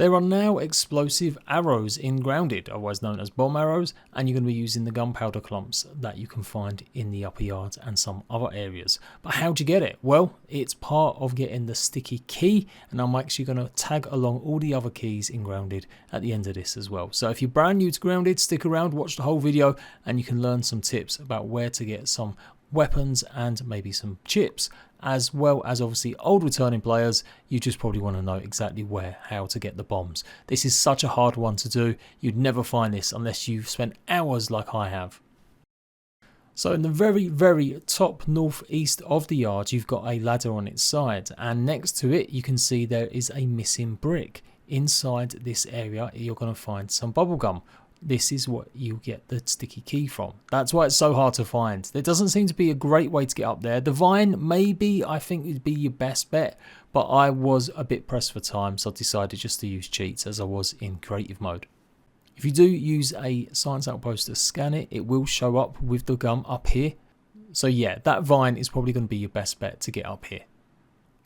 There are now explosive arrows in Grounded, otherwise known as bomb arrows, and you're going to be using the gunpowder clumps that you can find in the upper yards and some other areas. But how do you get it? Well, it's part of getting the sticky key, and I'm actually going to tag along all the other keys in Grounded at the end of this as well. So if you're brand new to Grounded, stick around, watch the whole video, and you can learn some tips about where to get some weapons and maybe some chips, as well as obviously old returning players. You just probably want to know exactly how to get the bombs. This is such a hard one to do. You'd never find this unless you've spent hours like I have. So in the very top northeast of the yard, you've got a ladder on its side, and next to it you can see there is a missing brick. Inside this area you're going to find some bubblegum. This is what you get the sticky key from. That's why it's so hard to find. There doesn't seem to be a great way to get up there. The vine maybe I think would be your best bet, but I was a bit pressed for time, so I decided just to use cheats as I was in creative mode. If you do use a science outpost to scan it, it will show up with the gum up here. So yeah, that vine is probably going to be your best bet to get up here.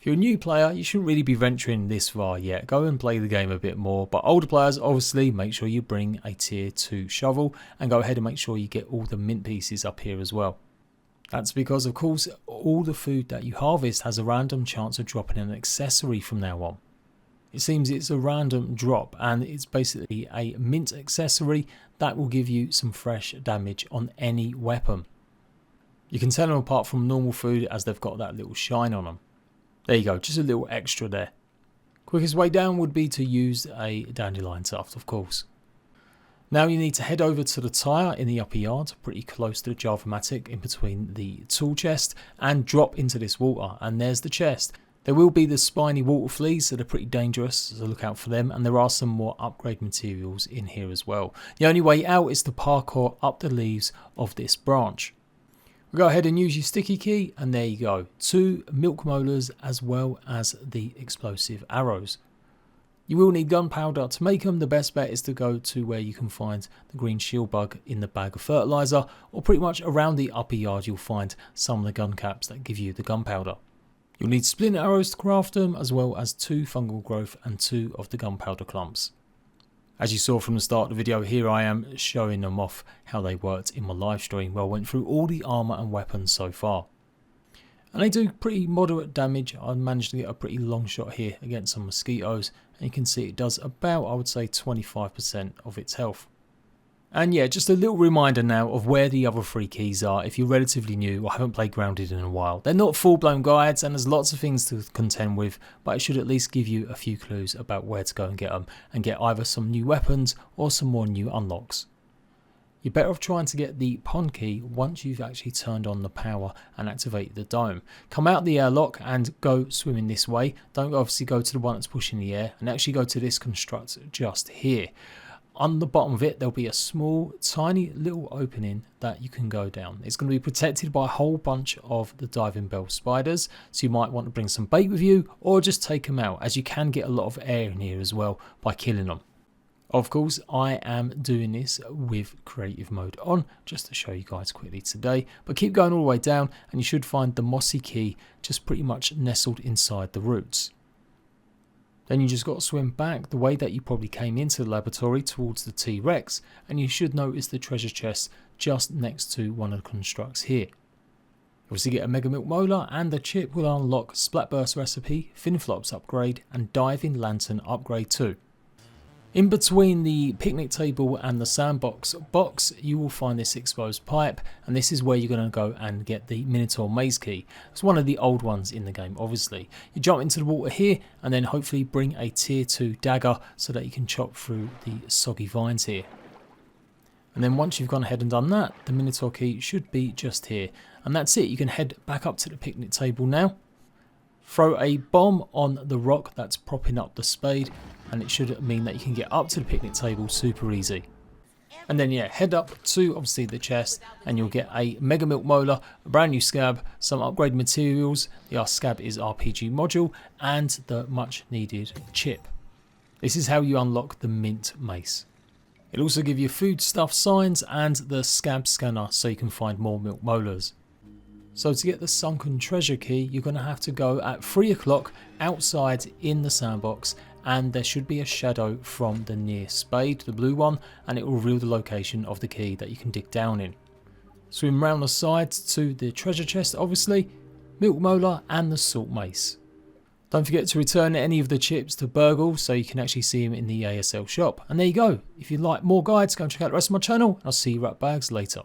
If you're a new player, you shouldn't really be venturing this far yet. Go and play the game a bit more. But older players, obviously, make sure you bring a tier 2 shovel and go ahead and make sure you get all the mint pieces up here as well. That's because, of course, all the food that you harvest has a random chance of dropping an accessory from now on. It seems it's a random drop, and it's basically a mint accessory that will give you some fresh damage on any weapon. You can tell them apart from normal food as they've got that little shine on them. There you go, just a little extra there. Quickest way down would be to use a dandelion tuft, of course. Now you need to head over to the tyre in the upper yard, pretty close to the Java-matic in between the tool chest, and drop into this water, and there's the chest. There will be the spiny water fleas, so they're pretty dangerous, so look out for them, and there are some more upgrade materials in here as well. The only way out is to parkour up the leaves of this branch. Go ahead and use your sticky key, and there you go, 2 milk molars as well as the explosive arrows. You will need gunpowder to make them. The best bet is to go to where you can find the green shield bug in the bag of fertilizer, or pretty much around the upper yard you'll find some of the gun caps that give you the gunpowder. You'll need splint arrows to craft them, as well as 2 fungal growth and 2 of the gunpowder clumps. As you saw from the start of the video, here I am showing them off how they worked in my live stream, where I went through all the armour and weapons so far. And they do pretty moderate damage. I managed to get a pretty long shot here against some mosquitoes, and you can see it does about, I would say, 25% of its health. And yeah, just a little reminder now of where the other 3 keys are if you're relatively new or haven't played Grounded in a while. They're not full-blown guides, and there's lots of things to contend with, but it should at least give you a few clues about where to go and get them, and get either some new weapons or some more new unlocks. You're better off trying to get the pond key once you've actually turned on the power and activated the dome. Come out the airlock and go swimming this way. Don't obviously go to the one that's pushing the air, and actually go to this construct just here. On the bottom of it, there'll be a small, tiny little opening that you can go down. It's going to be protected by a whole bunch of the diving bell spiders, so you might want to bring some bait with you, or just take them out, as you can get a lot of air in here as well by killing them. Of course, I am doing this with creative mode on, just to show you guys quickly today, but keep going all the way down, and you should find the MOSSY key just pretty much nestled inside the roots. Then you just got to swim back the way that you probably came into the laboratory towards the T-Rex, and you should notice the treasure chest just next to one of the constructs here. Obviously get a Mega Milk Molar, and the chip will unlock Splatburst Recipe, Finflops Upgrade, and Diving Lantern Upgrade 2. In between the picnic table and the sandbox box, you will find this exposed pipe, and this is where you're going to go and get the Minotaur maze key. It's one of the old ones in the game, obviously. You jump into the water here, and then hopefully bring a tier 2 dagger so that you can chop through the soggy vines here. And then once you've gone ahead and done that, the Minotaur key should be just here. And that's it. You can head back up to the picnic table now. Throw a bomb on the rock that's propping up the spade, and it should mean that you can get up to the picnic table super easy. And then yeah, head up to obviously the chest, and you'll get a Mega Milk Molar, a brand new scab, some upgrade materials, the scab is RPG module, and the much needed chip. This is how you unlock the mint mace. It'll also give you foodstuff signs and the scab scanner so you can find more milk molars. So to get the sunken treasure key, you're going to have to go at 3 o'clock outside in the sandbox and there should be a shadow from the near spade, the blue one, and it will reveal the location of the key that you can dig down in. Swim round the sides to the treasure chest obviously, milk molar and the salt mace. Don't forget to return any of the chips to Burgle so you can actually see them in the ASL shop. And there you go. If you'd like more guides, go and check out the rest of my channel. I'll see you rat bags later.